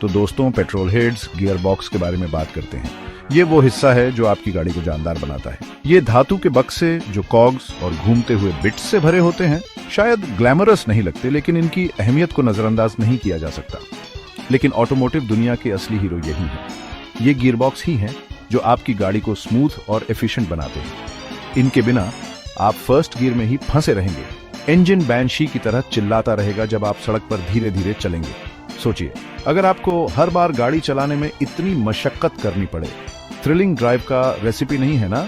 तो दोस्तों, petrol heads gear box के बारे में बात करते हैं। ये वो हिस्सा है जो आपकी गाड़ी को जानदार बनाता है। ये धातु के बक्से जो कॉग्स और घूमते हुए बिट्स से भरे होते हैं, शायद ग्लैमरस नहीं लगते, लेकिन इनकी अहमियत को नजरअंदाज नहीं किया जा सकता। लेकिन ऑटोमोटिव दुनिया के असली हीरो यही हैं। ये गियर बॉक्स ही हैं जो आपकी गाड़ी को स्मूथ और एफिशिएंट बनाते हैं। इनके बिना आप फर्स्ट गियर में ही फंसे रहेंगे। इंजन बैंशी की तरह चिल्लाता रहेगा जब आप सड़क पर धीरे धीरे चलेंगे। सोचिए, अगर आपको हर बार गाड़ी चलाने में इतनी मशक्कत करनी पड़े। थ्रिलिंग ड्राइव का रेसिपी नहीं है ना?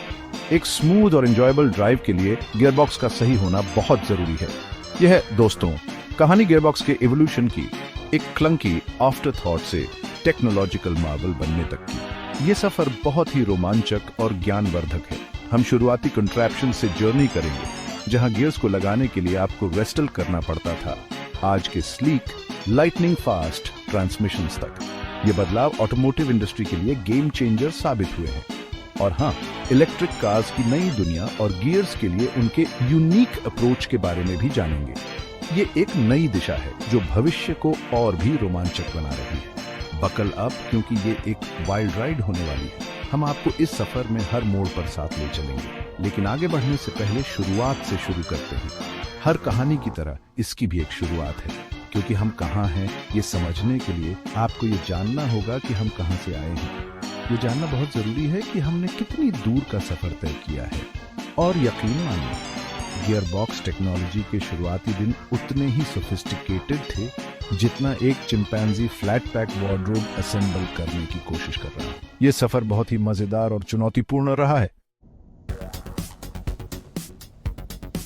एक स्मूथ और एंजॉयबल ड्राइव के लिए गियरबॉक्स का सही होना बहुत जरूरी है। यह है दोस्तों कहानी गियरबॉक्स के इवोल्यूशन की, एक क्लंकी आफ्टर थॉट से टेक्नोलॉजिकल मार्वल बनने तक की। यह सफर बहुत ही रोमांचक और ज्ञानवर्धक है। हम शुरुआती कंट्रैप्शन से जर्नी करेंगे, जहां गियर्स को लगाने के लिए आपको रेस्टल करना पड़ता था, आज के स्लीक लाइटनिंग फास्ट ट्रांसमिशंस तक। ये बदलाव ऑटोमोटिव इंडस्ट्री के लिए गेम चेंजर साबित हुए हैं। और हाँ, इलेक्ट्रिक कार्स की नई दुनिया और गियर्स के लिए उनके यूनिक अप्रोच के बारे में भी जानेंगे। ये एक नई दिशा है जो भविष्य को और भी रोमांचक बना रही है। बकल अप, क्योंकि ये एक वाइल्ड राइड होने वाली है। हम आपको इस सफर में हर मोड़ पर साथ ले चलेंगे। लेकिन आगे बढ़ने से पहले शुरुआत से शुरू करते हैं। हर कहानी की तरह इसकी भी एक शुरुआत है, क्योंकि हम कहाँ हैं ये समझने के लिए आपको ये जानना होगा कि हम कहाँ से आए हैं। ये जानना बहुत जरूरी है कि हमने कितनी दूर का सफर तय किया है। और यकीन मानिए, गियर बॉक्स टेक्नोलॉजी के शुरुआती दिन उतने ही सोफिस्टिकेटेड थे जितना एक chimpanzee flat pack wardrobe assemble करने की कोशिश कर रहा है। ये सफर बहुत ही मजेदार और चुनौतीपूर्ण रहा है।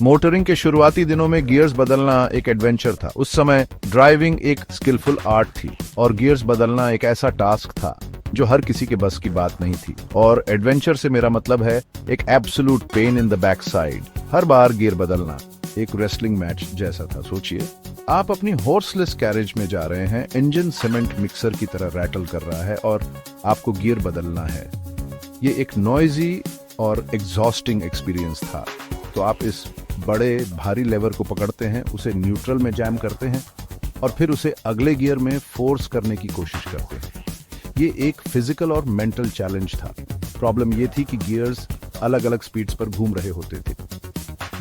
मोटरिंग के शुरुआती दिनों में गियर्स बदलना एक एडवेंचर था। उस समय ड्राइविंग एक स्किलफुल आर्ट थी और गियर्स बदलना एक ऐसा टास्क था जो हर किसी के बस की बात नहीं थी। और एडवेंचर से मेरा मतलब है एक absolute pain in the back side. Her bar gear बदलना एक रेसलिंग मैच जैसा था। सोचिए, आप अपनी हॉर्सलेस कैरेज में जा रहे हैं, इंजन सीमेंट मिक्सर की तरह रैटल कर रहा है और आपको गियर बदलना है। ये एक नॉइजी और एग्जॉस्टिंग एक्सपीरियंस था। तो आप इस बड़े भारी लेवर को पकड़ते हैं, उसे न्यूट्रल में जैम करते हैं और फिर उसे अगले गियर में फोर्स करने की कोशिश करते हैं। ये एक फिजिकल और मेंटल चैलेंज था। प्रॉब्लम ये थी कि गियर्स अलग अलग स्पीड्स पर घूम रहे होते थे।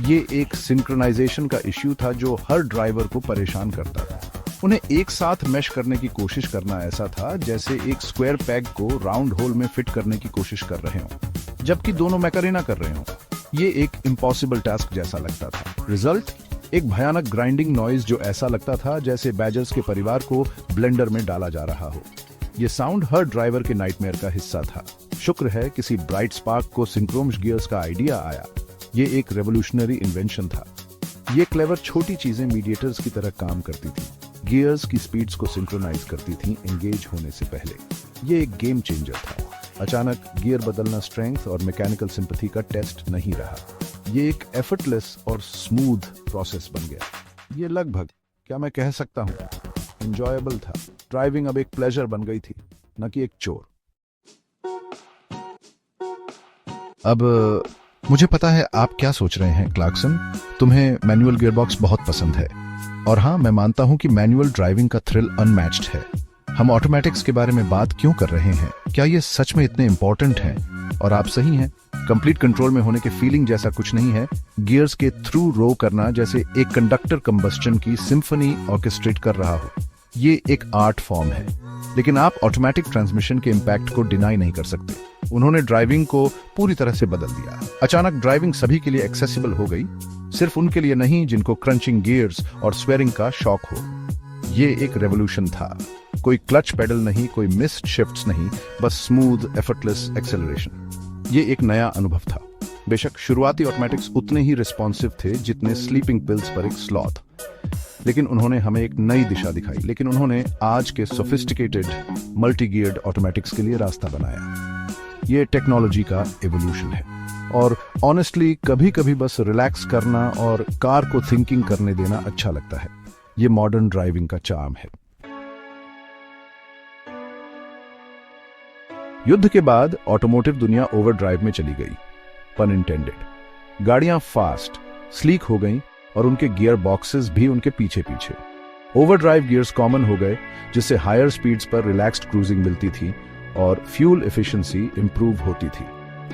ये एक सिंक्रोनाइजेशन का इश्यू था जो हर ड्राइवर को परेशान करता था। उन्हें एक साथ मैश करने की कोशिश करना ऐसा था जैसे एक स्क्वायर पैग को राउंड होल में फिट करने की कोशिश कर रहे हों, जबकि दोनों मैकरेना कर रहे हों। ये एक इम्पॉसिबल टास्क जैसा लगता था। रिजल्ट, एक भयानक ग्राइंडिंग नॉइज जो ऐसा लगता था जैसे बैजर्स के परिवार को ब्लेंडर में डाला जा रहा हो। ये साउंड हर ड्राइवर के नाइटमेयर का हिस्सा था। शुक्र है किसी ब्राइट स्पार्क को सिंक्रोम्स गियर्स का आइडिया आया। ये एक रेवोल्यूशनरी इन्वेंशन था। ये क्लेवर छोटी चीजें मीडिएटर्स की तरह काम करती थी। गियर्स की स्पीड्स को सिंक्रोनाइज करती थी एंगेज होने से पहले। ये एक गेम चेंजर था। अचानक गियर बदलना स्ट्रेंथ और मैकेनिकल सिंपैथी का टेस्ट नहीं रहा। ये एक एफर्टलेस और स्मूथ प्रोसेस बन गया। ये लगभग, क्या मैं कह सकता हूँ, एंजॉयबल था। ड्राइविंग अब एक प्लेजर बन गई थी, न कि एक चोर। अब मुझे पता है आप क्या सोच रहे हैं क्लार्कसन, तुम्हें मैनुअल गियरबॉक्स बहुत पसंद है। और हाँ, मैं मानता हूं कि मैनुअल ड्राइविंग का थ्रिल अनमैच्ड है। हम ऑटोमेटिक्स के बारे में बात क्यों कर रहे हैं? क्या ये सच में इतने इंपॉर्टेंट हैं? और आप सही हैं, कंप्लीट कंट्रोल में होने के फीलिंग जैसा कुछ नहीं है। गियर्स के थ्रू रो करना जैसे एक कंडक्टर कंबस्टन की सिम्फनी ऑर्केस्ट्रेट कर रहा हो। ये एक आर्ट फॉर्म है। लेकिन आप ऑटोमेटिक ट्रांसमिशन के इम्पैक्ट को डिनाई नहीं कर सकते। उन्होंने ड्राइविंग को पूरी तरह से बदल दिया। अचानक ड्राइविंग सभी के लिए एक्सेसिबल हो गई, सिर्फ उनके लिए नहीं जिनको क्रंचिंग गियर्स और स्वेरिंग का शौक हो। ये एक रेवोल्यूशन था। कोई क्लच पेडल नहीं, कोई मिस्ड शिफ्ट्स नहीं, बस स्मूथ एफर्टलेस एक्सेलरेशन। ये एक नया अनुभव था। बेशक शुरुआती ऑटोमेटिक्स उतने ही रिस्पॉन्सिव थे जितने स्लीपिंग पिल्स पर एक स्लॉथ। लेकिन उन्होंने हमें एक नई दिशा दिखाई। लेकिन उन्होंने आज के सोफिस्टिकेटेड मल्टी गियर्ड ऑटोमेटिक्स के लिए रास्ता बनाया। ये टेक्नोलॉजी का एवोल्यूशन है। और ऑनेस्टली कभी कभी बस रिलैक्स करना और कार को थिंकिंग करने देना अच्छा लगता है। ये मॉडर्न ड्राइविंग का चार्म है। युद्ध के बाद ऑटोमोटिव दुनिया ओवरड्राइव में चली गई, पन इंटेंडेड। गाड़ियां फास्ट, स्लीक हो गईं और उनके गियर बॉक्सेस भी उनके पीछे पीछे। ओवरड्राइव गियर्स कॉमन हो गए, जिससे हायर स्पीड्स पर रिलैक्स्ड क्रूजिंग मिलती थी और फ्यूल एफिशिएंसी इंप्रूव होती थी।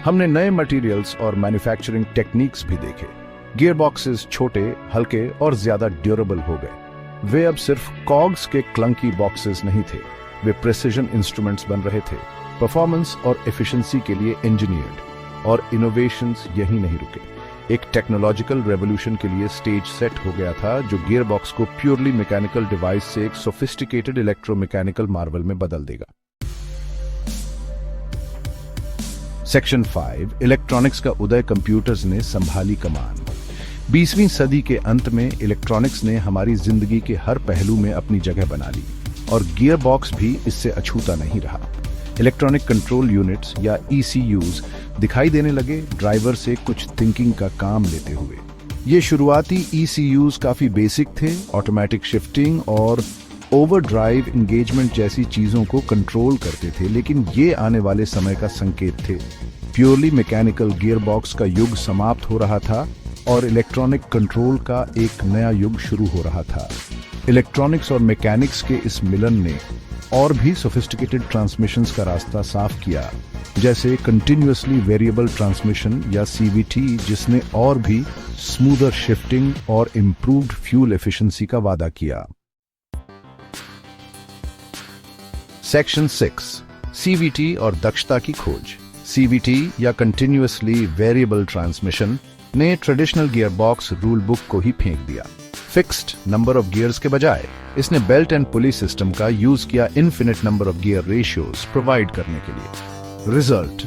हमने नए मटेरियल्स और मैन्युफैक्चरिंग टेक्निक्स भी देखे। गियर बॉक्सेस छोटे, हल्के और ज्यादा ड्यूरेबल हो गए। वे अब सिर्फ कॉग्स के क्लंकी बॉक्सेस नहीं थे, वे प्रिसिजन इंस्ट्रूमेंट्स बन रहे थे, परफॉर्मेंस और एफिशिएंसी के लिए इंजीनियर्ड। और इनोवेशंस यही नहीं रुके। एक टेक्नोलॉजिकल रेवोल्यूशन के लिए स्टेज सेट हो गया था, जो गियर बॉक्स को प्योरली मैकेनिकल डिवाइस से एक सोफिस्टिकेटेड इलेक्ट्रोमैकेनिकल मार्वल में बदल देगा। सेक्शन 5, इलेक्ट्रॉनिक्स का उदय। कंप्यूटर्स ने संभाली कमान। 20वीं सदी के अंत में इलेक्ट्रॉनिक्स ने हमारी जिंदगी के हर पहलू में अपनी जगह बना ली और गियर बॉक्स भी इससे अछूता नहीं रहा। इलेक्ट्रॉनिक कंट्रोल यूनिट्स या ECUs दिखाई देने लगे, ड्राइवर से कुछ थिंकिंग का काम लेते हुए। ये शुरुआती ECUs काफी बेसिक थे, ऑटोमेटिक शिफ्टिंग और ओवरड्राइव एंगेजमेंट जैसी चीजों को कंट्रोल करते थे, लेकिन ये आने वाले समय का संकेत थे। प्योरली मैकेनिकल गियर बॉक्स का युग समाप्त हो रहा था और इलेक्ट्रॉनिक कंट्रोल का एक नया युग शुरू हो रहा था। इलेक्ट्रॉनिक्स और मैकेनिक्स के इस मिलन ने और भी सोफिस्टिकेटेड ट्रांसमिशंस का रास्ता साफ किया, जैसे कंटिन्यूअसली वेरिएबल ट्रांसमिशन या CVT, जिसने और भी स्मूदर शिफ्टिंग और इंप्रूव्ड फ्यूल एफिशिएंसी का वादा किया। सेक्शन 6, CVT और दक्षता की खोज। CVT या कंटिन्यूअसली वेरिएबल ट्रांसमिशन ने traditional gear box rule book को ही फेंक दिया। फिक्स्ड नंबर ऑफ गियर्स के बजाय इसने बेल्ट एंड पुली सिस्टम का यूज किया infinite number of gear ratios provide करने के लिए। रिजल्ट,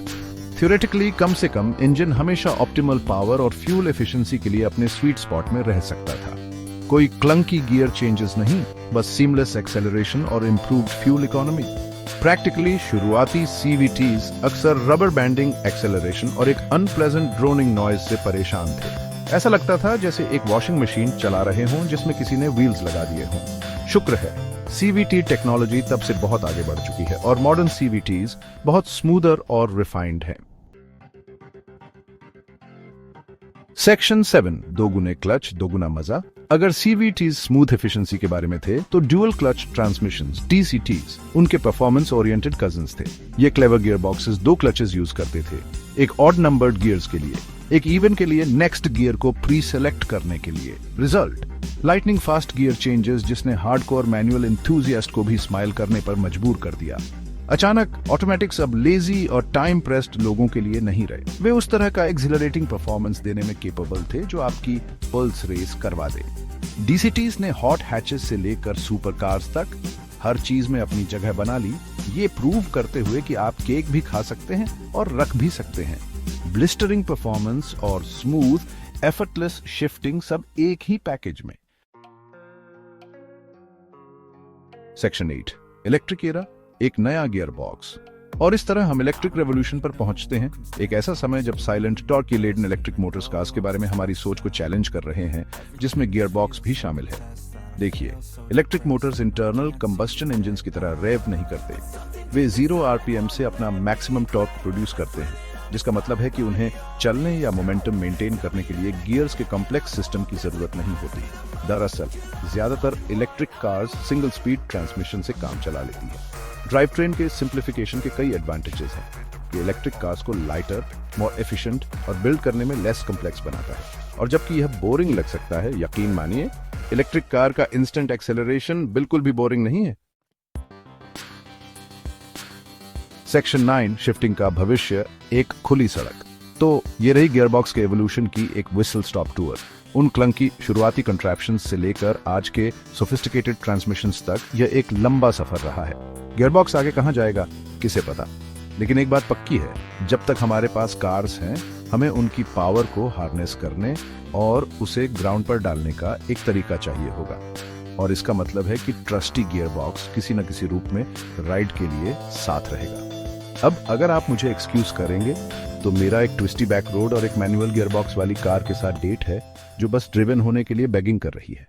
थ्योरेटिकली कम से कम इंजन हमेशा ऑप्टिमल पावर और फ्यूल एफिशिएंसी के लिए अपने स्वीट स्पॉट में रह सकता था। कोई क्लंकी गियर चेंजेस नहीं, बस सीमलेस एक्सेलरेशन और इंप्रूव्ड फ्यूल इकोनॉमी। प्रैक्टिकली शुरुआती CVTs अक्सर रबर बैंडिंग, एक्सेलरेशन और एक अनप्लेजेंट ड्रोनिंग नॉइज से परेशान थे। ऐसा लगता था जैसे एक वॉशिंग मशीन चला रहे हों जिसमें किसी ने व्हील्स लगा दिए हों। शुक्र है CVT टेक्नोलॉजी तब से बहुत आगे बढ़ चुकी है और मॉडर्न CVTs बहुत स्मूदर और रिफाइंड हैं। सेक्शन 7, दोगुने क्लच दोगुना मजा। अगर CVTs स्मूथ एफिशिएंसी के बारे में थे, तो ड्यूअल क्लच ट्रांसमिशंस DCTs उनके परफॉर्मेंस ओरिएंटेड कजिन्स थे। ये clever gear boxes 2 clutches use करते थे, एक ऑड नंबर्ड गियर्स के लिए, एक इवन के लिए नेक्स्ट गियर को प्री सेलेक्ट करने के लिए। Result, lightning fast gear changes, जिसने हार्डकोर मैनुअल एंथुसियास्ट को भी स्माइल करने पर मजबूर कर दिया। अचानक ऑटोमेटिक्स अब लेजी और टाइम प्रेस्ड लोगों के लिए नहीं रहे। वे उस तरह का एक्सिलरेटिंग परफॉर्मेंस देने में केपेबल थे जो आपकी पल्स रेस करवा दे। DCTs ने हॉट हैचेस से लेकर सुपर कार्स तक हर चीज में अपनी जगह बना ली, ये प्रूव करते हुए कि आप केक भी खा सकते हैं और रख भी सकते हैं। ब्लिस्टरिंग परफॉर्मेंस और स्मूथ एफर्टलेस शिफ्टिंग सब एक ही पैकेज में। सेक्शन 8, इलेक्ट्रिक एरा, एक नया गियर बॉक्स। और इस तरह हम इलेक्ट्रिक रेवोल्यूशन पर पहुंचते हैं, एक ऐसा समय जब silent torquey laden electric motors cars के बारे में हमारी सोच को चैलेंज कर रहे हैं, जिसमें गियर बॉक्स भी शामिल है। देखिए, electric Motors internal combustion engines की तरह रेव नहीं करते। वे 0 RPM से अपना मैक्सिमम टॉर्क प्रोड्यूस करते हैं, जिसका मतलब है कि उन्हें चलने या मोमेंटम मेंटेन करने के लिए गियर्स के कॉम्प्लेक्स सिस्टम की जरूरत नहीं होती। दरअसल ज्यादातर electric cars single speed transmission से काम चला लेती है। ड्राइव ट्रेन के सिंप्लीफिकेशन के कई एडवांटेजेस हैं। ये इलेक्ट्रिक कार्स को लाइटर, मोर एफिशिएंट और बिल्ड करने में लेस कॉम्प्लेक्स बनाता है। और जबकि यह बोरिंग लग सकता है, यकीन मानिए इलेक्ट्रिक कार का इंस्टेंट एक्सेलरेशन बिल्कुल भी बोरिंग नहीं है। सेक्शन 9, शिफ्टिंग का भविष्य, एक खुली सड़क। तो ये रही गियरबॉक्स के एवोल्यूशन की एक विसल स्टॉप टूर। उन क्लंकी शुरुआती कंट्रैप्शंस से लेकर आज के सोफिस्टिकेटेड ट्रांसमिशंस तक यह एक लंबा सफर रहा है। गियरबॉक्स आगे कहां जाएगा किसे पता, लेकिन एक बात पक्की है, जब तक हमारे पास कार्स हैं, हमें उनकी पावर को हार्नेस करने और उसे ग्राउंड पर डालने का एक तरीका चाहिए होगा। और इसका मतलब है कि ट्रस्टी गियरबॉक्स किसी न किसी रूप में राइड के लिए साथ रहेगा। अब अगर आप मुझे एक्सक्यूज करेंगे तो मेरा एक ट्विस्टी बैक रोड और एक मैनुअल गियरबॉक्स वाली कार के साथ डेट है जो बस ड्रिवन होने के लिए बेगिंग कर रही है।